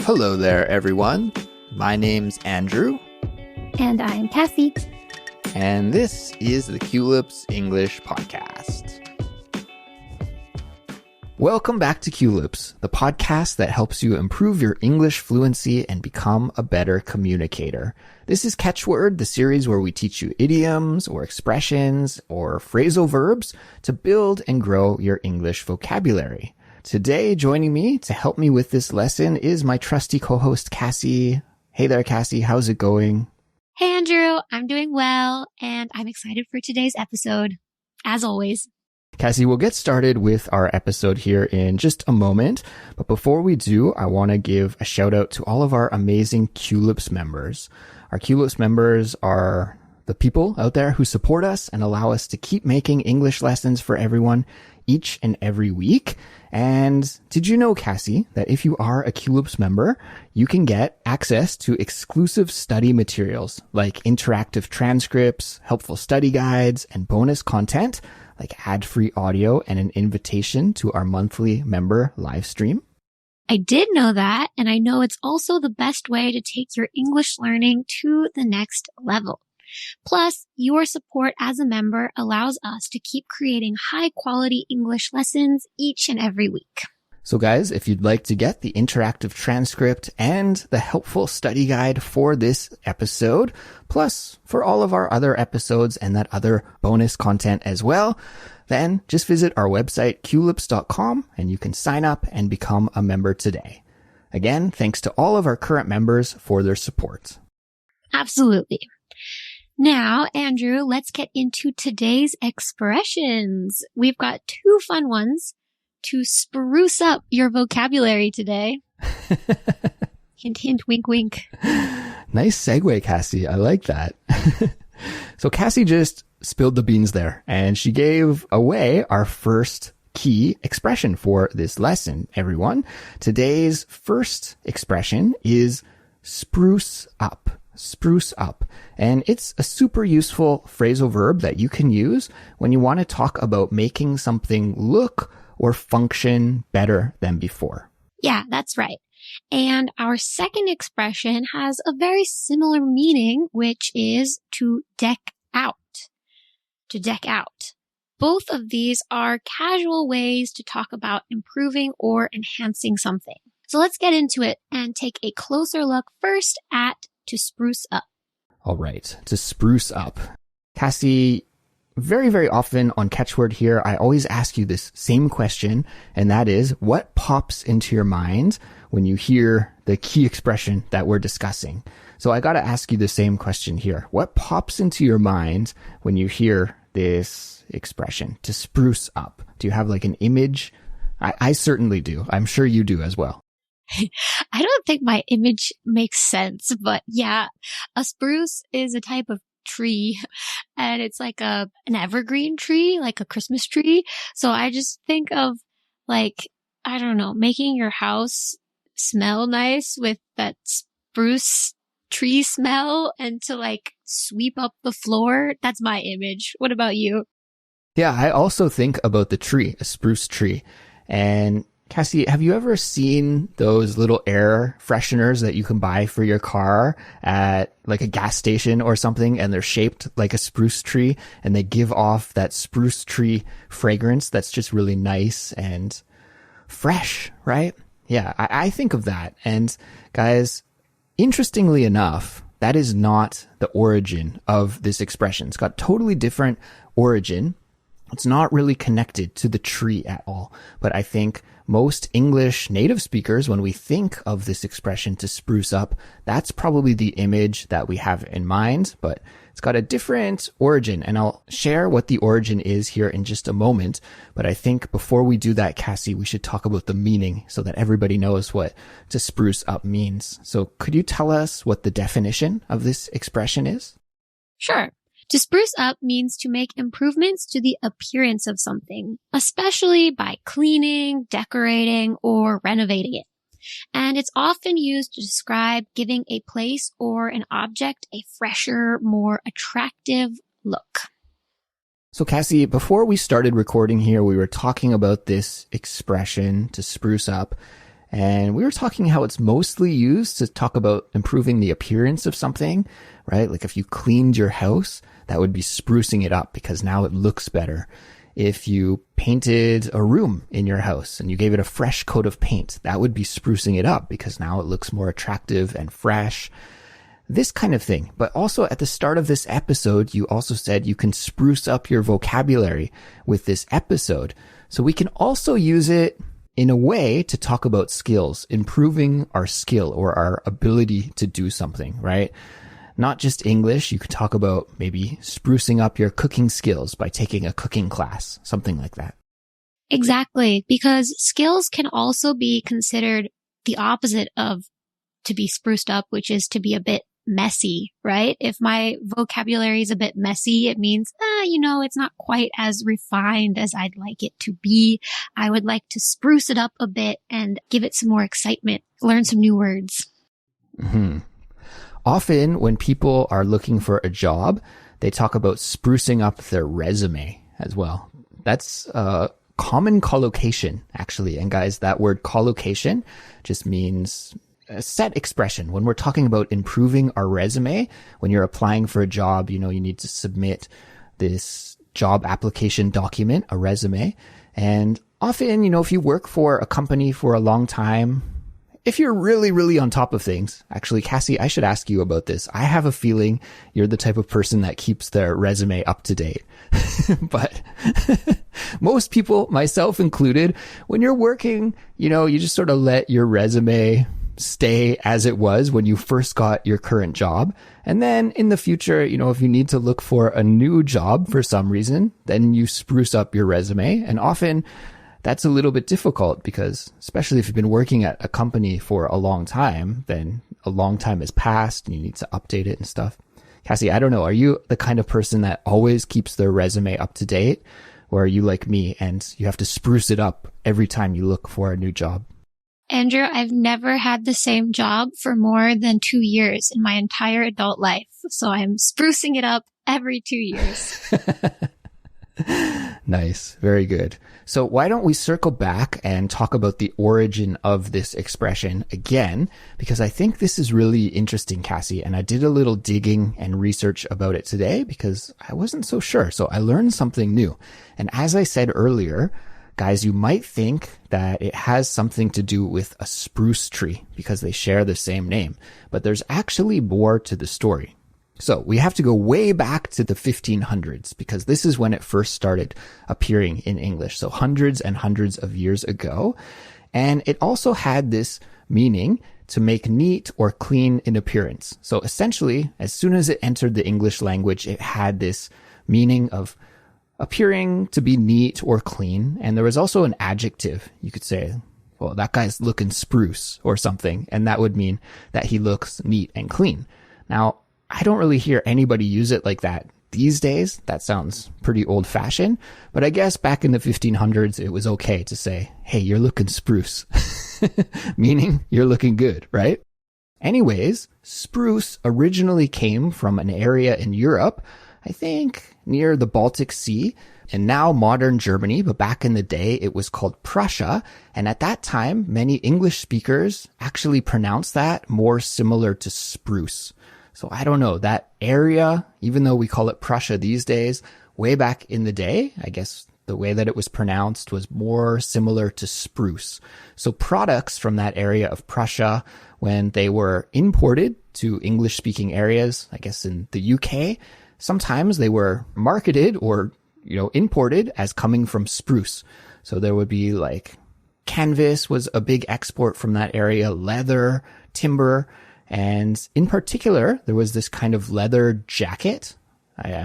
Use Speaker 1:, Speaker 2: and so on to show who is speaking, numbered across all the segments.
Speaker 1: Hello there, everyone. My name's Andrew.
Speaker 2: And I'm Kassy.
Speaker 1: And this is the Culips English Podcast. Welcome back to Culips, the podcast that helps you improve your English fluency and become a better communicator. This is Catchword, the series where we teach you idioms or expressions or phrasal verbs to build and grow your English vocabulary. Today, joining me to help me with this lesson is my trusty co-host, Kassy. Hey there, Kassy. How's it going?
Speaker 2: Hey, Andrew. I'm doing well, and I'm excited for today's episode, as always.
Speaker 1: Kassy, we'll get started with our episode here in just a moment. But before we do, I want to give a shout out to all of our amazing Culips members. Our Culips members are the people out there who support us and allow us to keep making English lessons for everyone each and every week. And did you know, Kassy, that if you are a Culips member, you can get access to exclusive study materials like interactive transcripts, helpful study guides, and bonus content like ad-free audio and an invitation to our monthly member live stream?
Speaker 2: I did know that, and I know it's also the best way to take your English learning to the next level. Plus, your support as a member allows us to keep creating high-quality English lessons each and every week.
Speaker 1: So guys, if you'd like to get the interactive transcript and the helpful study guide for this episode, plus for all of our other episodes and that other bonus content as well, then just visit our website, culips.com, and you can sign up and become a member today. Again, thanks to all of our current members for their support.
Speaker 2: Absolutely. Now, Andrew, let's get into today's expressions. We've got two fun ones to spruce up your vocabulary today. Hint, hint, wink, wink.
Speaker 1: Nice segue, Kassy. I like that. So Kassy just spilled the beans there, and she gave away our first key expression for this lesson, everyone. Today's first expression is spruce up. Spruce up. And it's a super useful phrasal verb that you can use when you want to talk about making something look or function better than before.
Speaker 2: Yeah, that's right. And our second expression has a very similar meaning, which is to deck out. To deck out. Both of these are casual ways to talk about improving or enhancing something. So let's get into it and take a closer look first at to spruce up.
Speaker 1: All right, to spruce up. Kassy, very, very often on Catchword here, I always ask you this same question, and that is, what pops into your mind when you hear the key expression that we're discussing? So I got to ask you the same question here. What pops into your mind when you hear this expression, to spruce up? Do you have like an image? I certainly do. I'm sure you do as well.
Speaker 2: I don't think my image makes sense, but yeah, a spruce is a type of tree, and it's like an evergreen tree, like a Christmas tree. So I just think of like, I don't know, making your house smell nice with that spruce tree smell and to like sweep up the floor. That's my image. What about you?
Speaker 1: Yeah, I also think about the tree, a spruce tree. And Kassy, have you ever seen those little air fresheners that you can buy for your car at like a gas station or something, and they're shaped like a spruce tree, and they give off that spruce tree fragrance that's just really nice and fresh, right? Yeah, I think of that. And guys, interestingly enough, that is not the origin of this expression. It's got totally different origin. It's not really connected to the tree at all. But I think most English native speakers, when we think of this expression to spruce up, that's probably the image that we have in mind, but it's got a different origin. And I'll share what the origin is here in just a moment. But I think before we do that, Kassy, we should talk about the meaning so that everybody knows what to spruce up means. So could you tell us what the definition of this expression is?
Speaker 2: Sure. To spruce up means to make improvements to the appearance of something, especially by cleaning, decorating, or renovating it. And it's often used to describe giving a place or an object a fresher, more attractive look.
Speaker 1: So Kassy, before we started recording here, we were talking about this expression to spruce up. And we were talking how it's mostly used to talk about improving the appearance of something, right? Like if you cleaned your house, that would be sprucing it up because now it looks better. If you painted a room in your house and you gave it a fresh coat of paint, that would be sprucing it up because now it looks more attractive and fresh. This kind of thing. But also at the start of this episode, you also said you can spruce up your vocabulary with this episode. So we can also use it in a way to talk about skills, improving our skill or our ability to do something, right? Not just English. You could talk about maybe sprucing up your cooking skills by taking a cooking class, something like that.
Speaker 2: Exactly, because skills can also be considered the opposite of to be spruced up, which is to be a bit messy, right? If my vocabulary is a bit messy, it means, it's not quite as refined as I'd like it to be. I would like to spruce it up a bit and give it some more excitement, learn some new words.
Speaker 1: Mm-hmm. Often when people are looking for a job, they talk about sprucing up their resume as well. That's a common collocation, actually. And guys, that word collocation just means a set expression. When we're talking about improving our resume, when you're applying for a job, you need to submit this job application document, a resume. And often, if you work for a company for a long time, if you're really, really on top of things, actually, Kassy, I should ask you about this. I have a feeling you're the type of person that keeps their resume up to date. But most people, myself included, when you're working, you just sort of let your resume stay as it was when you first got your current job. And then in the future, if you need to look for a new job for some reason, then you spruce up your resume. And often that's a little bit difficult because especially if you've been working at a company for a long time, then a long time has passed and you need to update it and stuff. Kassy, I don't know. Are you the kind of person that always keeps their resume up to date? Or are you like me and you have to spruce it up every time you look for a new job?
Speaker 2: Andrew, I've never had the same job for more than 2 years in my entire adult life. So I'm sprucing it up every 2 years.
Speaker 1: Nice. Very good. So why don't we circle back and talk about the origin of this expression again? Because I think this is really interesting, Kassy. And I did a little digging and research about it today because I wasn't so sure. So I learned something new. And as I said earlier, guys, you might think that it has something to do with a spruce tree because they share the same name, but there's actually more to the story. So we have to go way back to the 1500s because this is when it first started appearing in English. So hundreds and hundreds of years ago. And it also had this meaning to make neat or clean in appearance. So essentially, as soon as it entered the English language, it had this meaning of appearing to be neat or clean. And there was also an adjective. You could say, well, that guy's looking spruce or something. And that would mean that he looks neat and clean. Now, I don't really hear anybody use it like that these days. That sounds pretty old fashioned. But I guess back in the 1500s, it was okay to say, hey, you're looking spruce, meaning you're looking good, right? Anyways, spruce originally came from an area in Europe, I think near the Baltic Sea, and now modern Germany, but back in the day it was called Prussia. And at that time, many English speakers actually pronounced that more similar to spruce. So I don't know, that area, even though we call it Prussia these days, way back in the day, I guess the way that it was pronounced was more similar to spruce. So products from that area of Prussia, when they were imported to English-speaking areas, I guess in the UK, sometimes they were marketed or, imported as coming from spruce. So there would be like canvas was a big export from that area, leather, timber, and in particular, there was this kind of leather jacket. I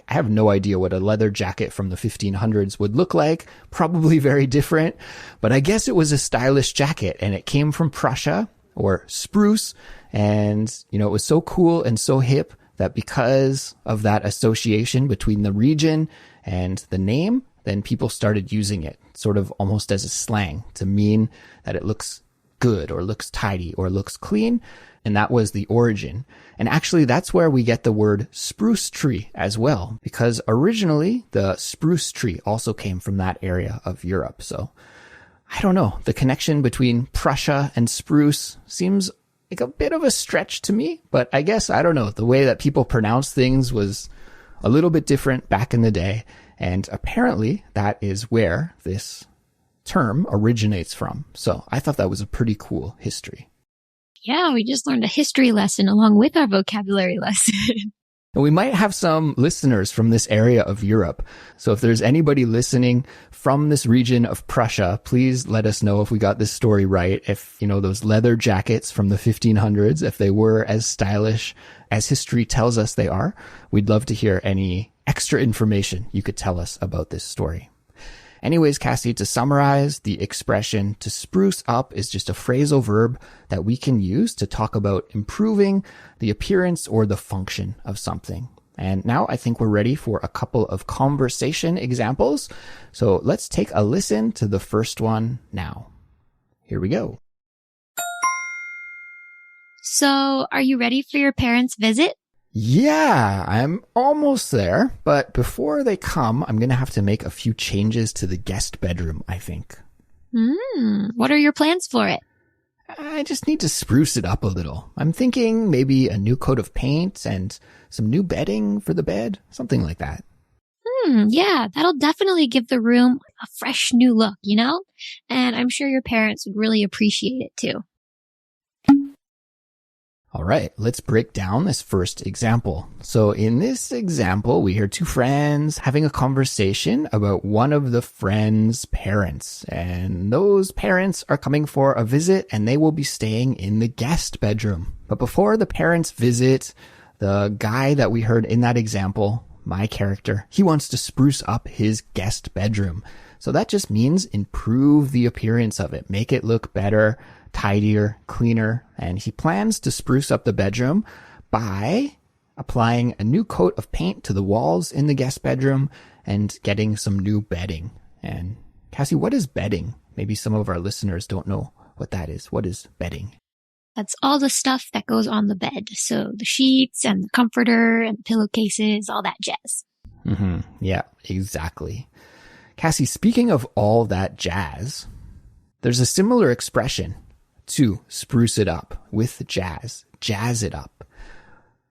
Speaker 1: have no idea what a leather jacket from the 1500s would look like. Probably very different, but I guess it was a stylish jacket and it came from Prussia or spruce. And, it was so cool and so hip that because of that association between the region and the name, then people started using it sort of almost as a slang to mean that it looks good or looks tidy or looks clean. And that was the origin. And actually, that's where we get the word spruce tree as well, because originally the spruce tree also came from that area of Europe. So I don't know. The connection between Prussia and spruce seems like a bit of a stretch to me, but I guess, I don't know, the way that people pronounce things was a little bit different back in the day. And apparently that is where this term originates from. So I thought that was a pretty cool history.
Speaker 2: Yeah, we just learned a history lesson along with our vocabulary lesson.
Speaker 1: And we might have some listeners from this area of Europe. So if there's anybody listening from this region of Prussia, please let us know if we got this story right. If, those leather jackets from the 1500s, if they were as stylish as history tells us they are, we'd love to hear any extra information you could tell us about this story. Anyways, Kassy, to summarize, the expression to spruce up is just a phrasal verb that we can use to talk about improving the appearance or the function of something. And now I think we're ready for a couple of conversation examples. So let's take a listen to the first one now. Here we go.
Speaker 2: So, are you ready for your parents' visit?
Speaker 1: Yeah, I'm almost there, but before they come, I'm going to have to make a few changes to the guest bedroom, I think.
Speaker 2: What are your plans for it?
Speaker 1: I just need to spruce it up a little. I'm thinking maybe a new coat of paint and some new bedding for the bed, something like that.
Speaker 2: Yeah, that'll definitely give the room a fresh new look, And I'm sure your parents would really appreciate it too.
Speaker 1: All right, let's break down this first example. So in this example, we hear two friends having a conversation about one of the friends' parents. And those parents are coming for a visit and they will be staying in the guest bedroom. But before the parents visit, the guy that we heard in that example, my character, he wants to spruce up his guest bedroom. So that just means improve the appearance of it, make it look better, tidier, cleaner, and he plans to spruce up the bedroom by applying a new coat of paint to the walls in the guest bedroom and getting some new bedding. And Kassy, what is bedding? Maybe some of our listeners don't know what that is. What is bedding?
Speaker 2: That's all the stuff that goes on the bed. So the sheets and the comforter and the pillowcases, all that jazz.
Speaker 1: Yeah, exactly. Kassy, speaking of all that jazz, there's a similar expression to spruce it up with jazz. Jazz it up.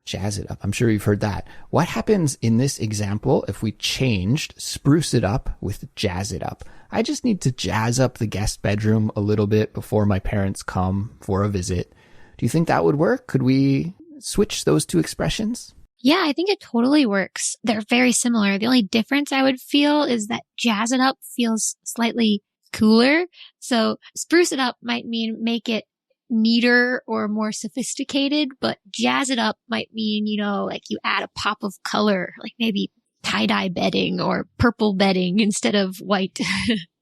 Speaker 1: Jazz it up. I'm sure you've heard that. What happens in this example if we changed spruce it up with jazz it up? I just need to jazz up the guest bedroom a little bit before my parents come for a visit. Do you think that would work? Could we switch those two expressions?
Speaker 2: Yeah, I think it totally works. They're very similar. The only difference I would feel is that jazz it up feels slightly cooler. So spruce it up might mean make it neater or more sophisticated, but jazz it up might mean, like you add a pop of color, like maybe tie-dye bedding or purple bedding instead of white.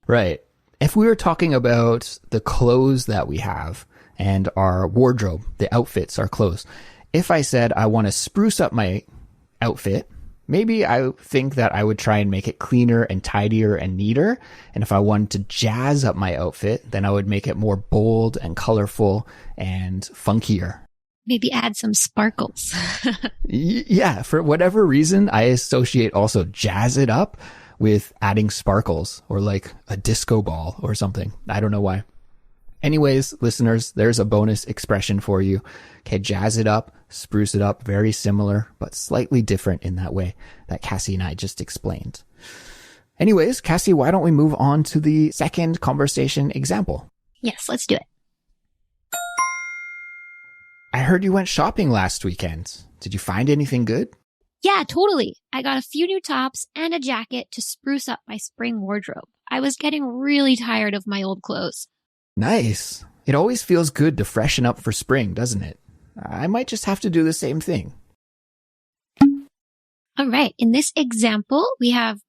Speaker 1: Right. If we were talking about the clothes that we have and our wardrobe, the outfits, our clothes, if I said I want to spruce up my outfit, maybe I think that I would try and make it cleaner and tidier and neater. And if I wanted to jazz up my outfit, then I would make it more bold and colorful and funkier.
Speaker 2: Maybe add some sparkles.
Speaker 1: Yeah, for whatever reason, I associate also jazz it up with adding sparkles or like a disco ball or something. I don't know why. Anyways, listeners, there's a bonus expression for you. Okay, jazz it up, spruce it up, very similar, but slightly different in that way that Kassy and I just explained. Anyways, Kassy, why don't we move on to the second conversation example?
Speaker 2: Yes, let's do it.
Speaker 1: I heard you went shopping last weekend. Did you find anything good?
Speaker 2: Yeah, totally. I got a few new tops and a jacket to spruce up my spring wardrobe. I was getting really tired of my old clothes.
Speaker 1: Nice. It always feels good to freshen up for spring, doesn't it? I might just have to do the same thing.
Speaker 2: All right. In this example, we have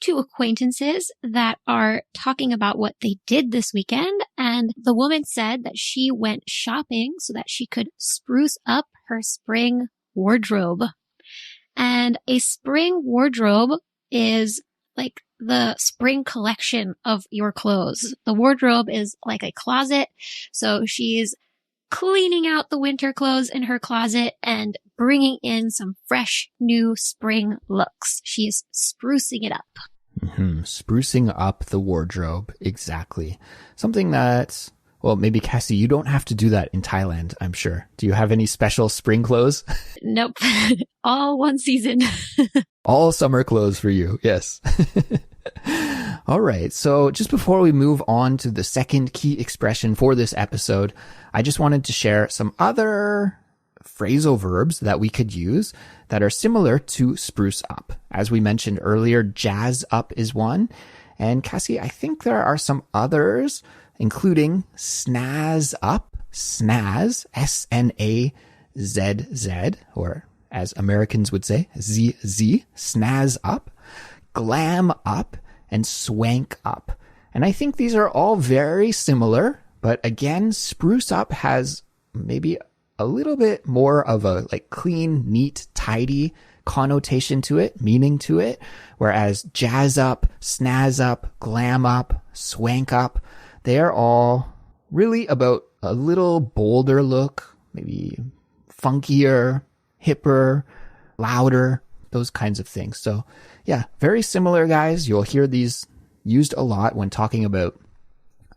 Speaker 2: two acquaintances that are talking about what they did this weekend. And the woman said that she went shopping so that she could spruce up her spring wardrobe. And a spring wardrobe is like the spring collection of your clothes. The wardrobe is like a closet. So she's cleaning out the winter clothes in her closet and bringing in some fresh new spring looks. She's sprucing it up.
Speaker 1: Sprucing up the wardrobe. Exactly. Something that's, well, maybe Kassy, you don't have to do that in Thailand, I'm sure. Do you have any special spring clothes?
Speaker 2: Nope. All one season.
Speaker 1: All summer clothes for you. Yes. All right. So just before we move on to the second key expression for this episode, I just wanted to share some other phrasal verbs that we could use that are similar to spruce up. As we mentioned earlier, jazz up is one. And Kassy, I think there are some others, including snazz up, snazz, S-N-A-Z-Z, or as Americans would say, Z-Z, snazz up, glam up, and swank up. And I think these are all very similar, but again, spruce up has maybe a little bit more of a like clean, neat, tidy connotation to it, meaning to it, whereas jazz up, snazz up, glam up, swank up, they are all really about a little bolder look, maybe funkier, hipper, louder, those kinds of things. So yeah, very similar, guys. You'll hear these used a lot when talking about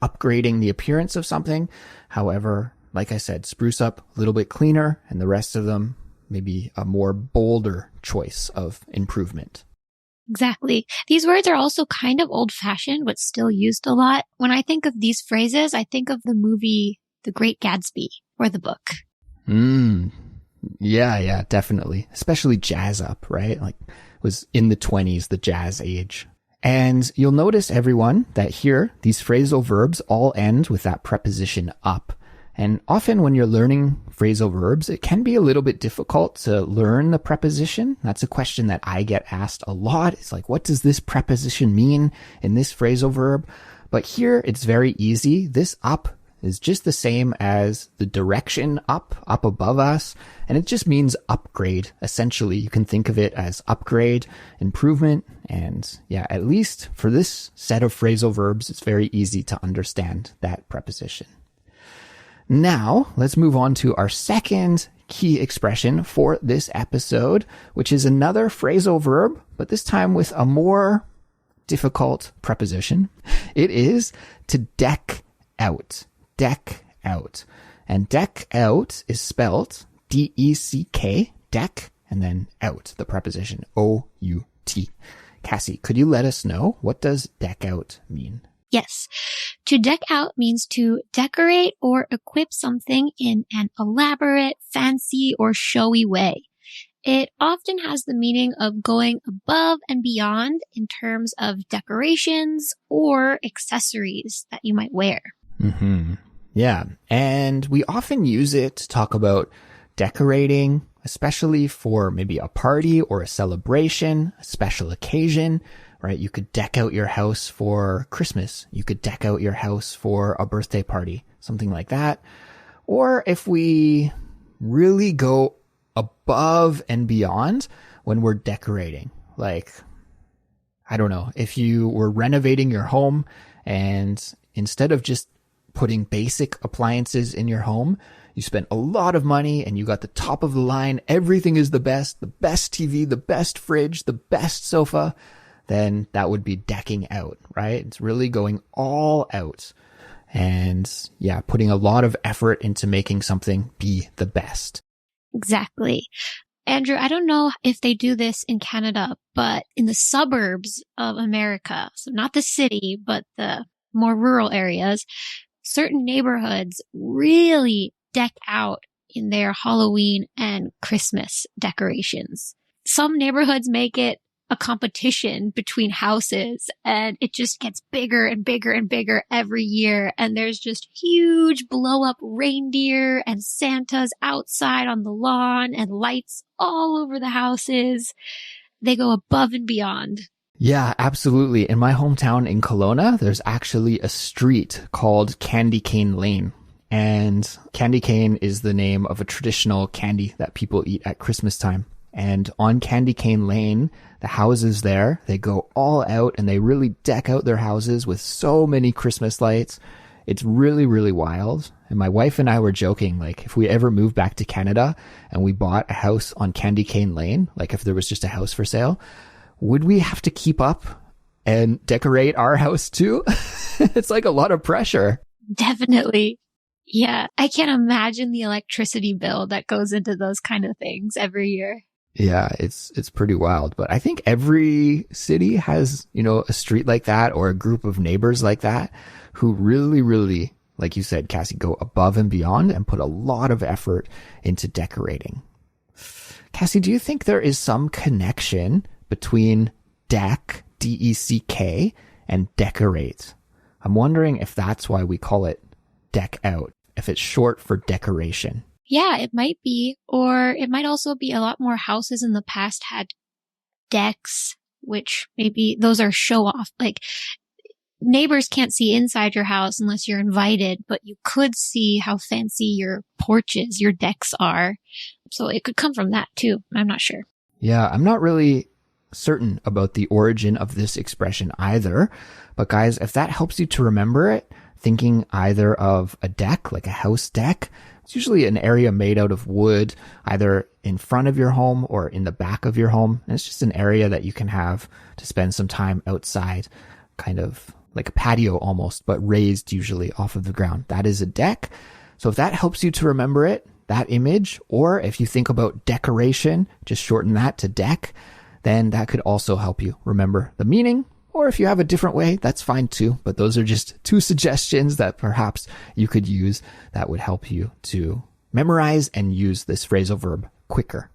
Speaker 1: upgrading the appearance of something. However, like I said, spruce up a little bit cleaner, and the rest of them maybe a more bolder choice of improvement.
Speaker 2: Exactly. These words are also kind of old-fashioned, but still used a lot. When I think of these phrases, I think of the movie The Great Gatsby or the book.
Speaker 1: Yeah, definitely. Especially jazz up, right? Like was in the 20s, the jazz age. And you'll notice, everyone, that here, these phrasal verbs all end with that preposition up. And often when you're learning phrasal verbs, it can be a little bit difficult to learn the preposition. That's a question that I get asked a lot. It's like, what does this preposition mean in this phrasal verb? But here it's very easy. This up is just the same as the direction up above us. And it just means upgrade. Essentially, you can think of it as upgrade, improvement. And yeah, at least for this set of phrasal verbs, it's very easy to understand that preposition. Now, let's move on to our second key expression for this episode, which is another phrasal verb, but this time with a more difficult preposition. It is to deck out. Deck out. And deck out is spelled D-E-C-K, deck, and then out, the preposition O-U-T. Kassy, could you let us know, what does deck out mean?
Speaker 2: Yes. To deck out means to decorate or equip something in an elaborate, fancy, or showy way. It often has the meaning of going above and beyond in terms of decorations or accessories that you might wear.
Speaker 1: Yeah. And we often use it to talk about decorating, especially for maybe a party or a celebration, a special occasion. Right? You could deck out your house for Christmas. You could deck out your house for a birthday party, something like that. Or if we really go above and beyond when we're decorating, like, I don't know, if you were renovating your home and instead of just putting basic appliances in your home, you spent a lot of money and you got the top of the line. Everything is the best TV, the best fridge, the best sofa. Then that would be decking out, right? It's really going all out and yeah, putting a lot of effort into making something be the best.
Speaker 2: Exactly. Andrew, I don't know if they do this in Canada, but in the suburbs of America, so not the city, but the more rural areas, certain neighborhoods really deck out in their Halloween and Christmas decorations. Some neighborhoods make it a competition between houses and it just gets bigger and bigger and bigger every year. And there's just huge blow up reindeer and Santas outside on the lawn and lights all over the houses. They go above and beyond.
Speaker 1: Yeah, absolutely. In my hometown in Kelowna, there's actually a street called Candy Cane Lane. And candy cane is the name of a traditional candy that people eat at Christmas time. And on Candy Cane Lane, the houses there, they go all out and they really deck out their houses with so many Christmas lights. It's really, really wild. And my wife and I were joking, like, if we ever moved back to Canada and we bought a house on Candy Cane Lane, like if there was just a house for sale, would we have to keep up and decorate our house too? It's like a lot of pressure.
Speaker 2: Definitely. Yeah. I can't imagine the electricity bill that goes into those kind of things every year.
Speaker 1: Yeah, it's pretty wild. But I think every city has, a street like that or a group of neighbors like that who really, really, like you said, Kassy, go above and beyond and put a lot of effort into decorating. Kassy, do you think there is some connection between deck, D-E-C-K, and decorate? I'm wondering if that's why we call it deck out, if it's short for decoration.
Speaker 2: Yeah, it might be. Or it might also be a lot more houses in the past had decks, which maybe those are show off. Like neighbors can't see inside your house unless you're invited, but you could see how fancy your porches, your decks are. So it could come from that too. I'm not sure.
Speaker 1: Yeah, I'm not really certain about the origin of this expression either. But guys, if that helps you to remember it, thinking either of a deck, like a house deck, it's usually an area made out of wood, either in front of your home or in the back of your home. And it's just an area that you can have to spend some time outside, kind of like a patio almost, but raised usually off of the ground. That is a deck. So if that helps you to remember it, that image, or if you think about decoration, just shorten that to deck, then that could also help you remember the meaning. Or if you have a different way, that's fine too. But those are just two suggestions that perhaps you could use that would help you to memorize and use this phrasal verb quicker.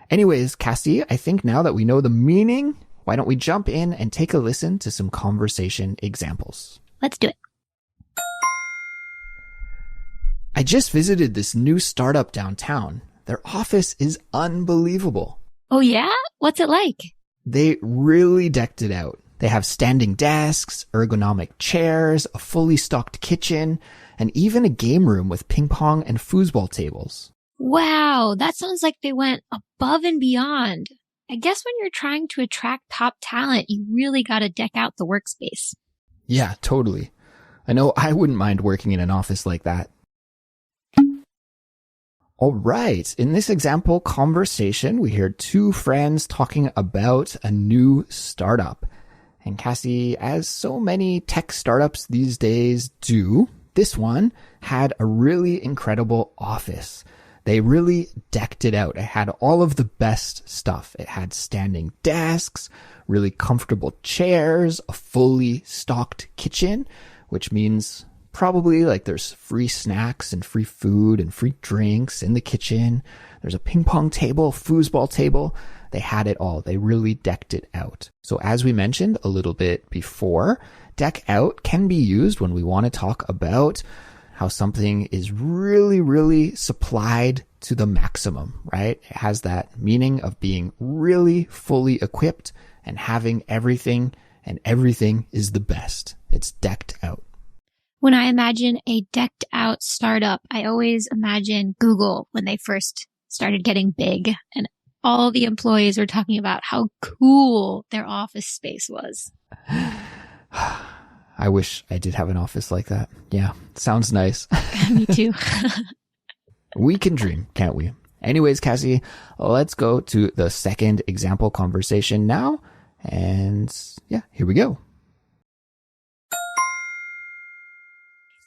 Speaker 1: Anyways, Kassy, I think now that we know the meaning, why don't we jump in and take a listen to some conversation examples?
Speaker 2: Let's do it.
Speaker 1: I just visited this new startup downtown. Their office is unbelievable.
Speaker 2: Oh yeah? What's it like?
Speaker 1: They really decked it out. They have standing desks, ergonomic chairs, a fully stocked kitchen, and even a game room with ping pong and foosball tables.
Speaker 2: Wow, that sounds like they went above and beyond. I guess when you're trying to attract top talent, you really gotta deck out the workspace.
Speaker 1: Yeah, totally. I know I wouldn't mind working in an office like that. All right. In this example conversation, we hear two friends talking about a new startup. And Kassy, as so many tech startups these days do, this one had a really incredible office. They really decked it out. It had all of the best stuff. It had standing desks, really comfortable chairs, a fully stocked kitchen, which means probably like there's free snacks and free food and free drinks in the kitchen. There's a ping pong table, foosball table. They had it all. They really decked it out. So as we mentioned a little bit before, deck out can be used when we want to talk about how something is really, really supplied to the maximum, right? It has that meaning of being really fully equipped and having everything, and everything is the best. It's decked out.
Speaker 2: When I imagine a decked out startup, I always imagine Google when they first started getting big and all the employees were talking about how cool their office space was.
Speaker 1: I wish I did have an office like that. Yeah, sounds nice.
Speaker 2: Me too.
Speaker 1: We can dream, can't we? Anyways, Kassy, let's go to the second example conversation now. And yeah, here we go.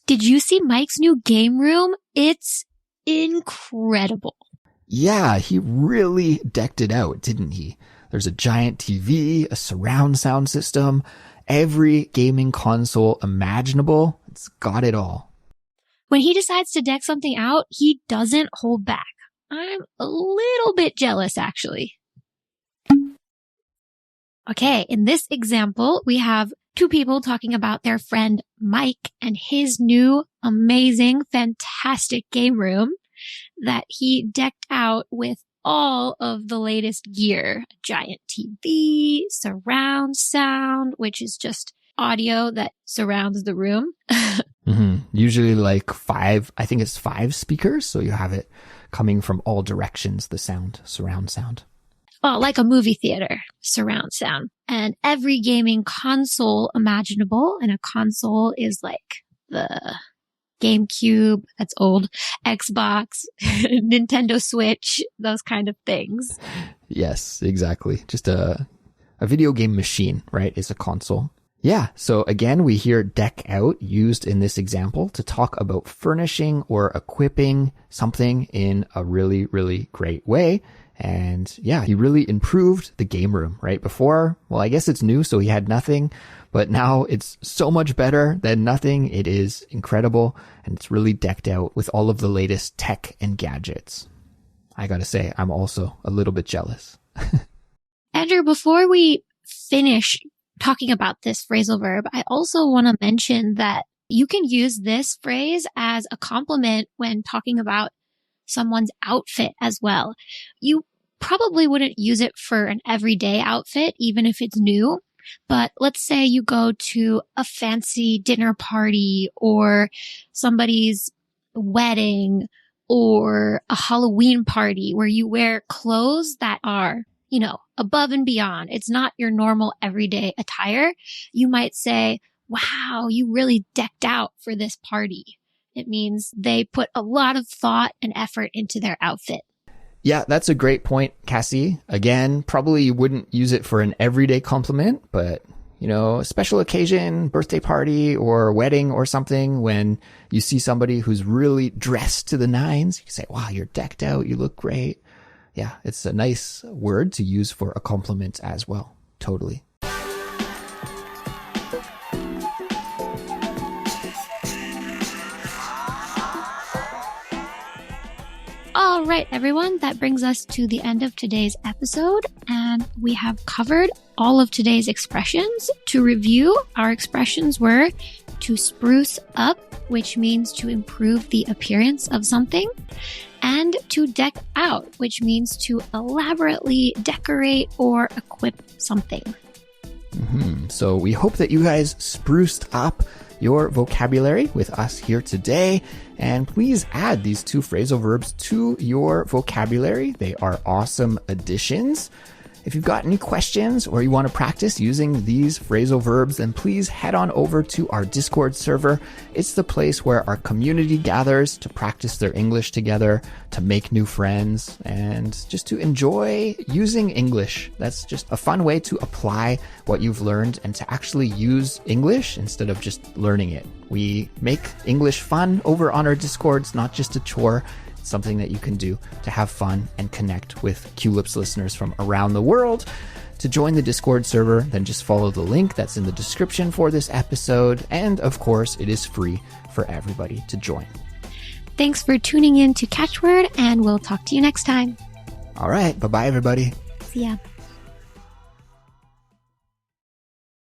Speaker 2: Did you see Mike's new game room? It's incredible.
Speaker 1: Yeah, he really decked it out, didn't he? There's a giant TV, a surround sound system, every gaming console imaginable. It's got it all.
Speaker 2: When he decides to deck something out, he doesn't hold back. I'm a little bit jealous, actually. Okay, in this example, we have two people talking about their friend Mike and his new amazing, fantastic game room that he decked out with all of the latest gear. A giant TV, surround sound, which is just audio that surrounds the room.
Speaker 1: Usually like I think it's 5 speakers. So you have it coming from all directions, the sound, surround sound.
Speaker 2: Well, like a movie theater, surround sound. And every gaming console imaginable. And a console is like the GameCube, that's old, Xbox, Nintendo Switch, those kind of things.
Speaker 1: Yes, exactly. Just a A video game machine, right, is a console. Yeah, so again, we hear deck out used in this example to talk about furnishing or equipping something in a really, really great way. And yeah, he really improved the game room, right? Before, well, I guess it's new, so he had nothing, but now it's so much better than nothing. It is incredible, and it's really decked out with all of the latest tech and gadgets. I gotta say, I'm also a little bit jealous.
Speaker 2: Andrew, before we finish talking about this phrasal verb, I also want to mention that you can use this phrase as a compliment when talking about someone's outfit as well. You probably wouldn't use it for an everyday outfit, even if it's new. But let's say you go to a fancy dinner party or somebody's wedding or a Halloween party where you wear clothes that are, above and beyond. It's not your normal everyday attire. You might say, wow, you really decked out for this party. It means they put a lot of thought and effort into their outfit.
Speaker 1: Yeah, that's a great point, Kassy. Again, probably you wouldn't use it for an everyday compliment, but, a special occasion, birthday party or wedding or something, when you see somebody who's really dressed to the nines, you can say, wow, you're decked out. You look great. Yeah, it's a nice word to use for a compliment as well. Totally.
Speaker 2: All right, everyone, that brings us to the end of today's episode, and we have covered all of today's expressions. To review, our expressions were to spruce up, which means to improve the appearance of something, and to deck out, which means to elaborately decorate or equip something.
Speaker 1: So we hope that you guys spruced up your vocabulary with us here today. And please add these 2 phrasal verbs to your vocabulary. They are awesome additions. If you've got any questions or you want to practice using these phrasal verbs, then please head on over to our Discord server. It's the place where our community gathers to practice their English together, to make new friends, and just to enjoy using English. That's just a fun way to apply what you've learned and to actually use English instead of just learning it. We make English fun over on our Discords, not just a chore. Something that you can do to have fun and connect with Culips listeners from around the world. To join the Discord server, then just follow the link that's in the description for this episode. And of course, it is free for everybody to join.
Speaker 2: Thanks for tuning in to Catchword, and we'll talk to you next time.
Speaker 1: All right. Bye-bye, everybody.
Speaker 2: See ya.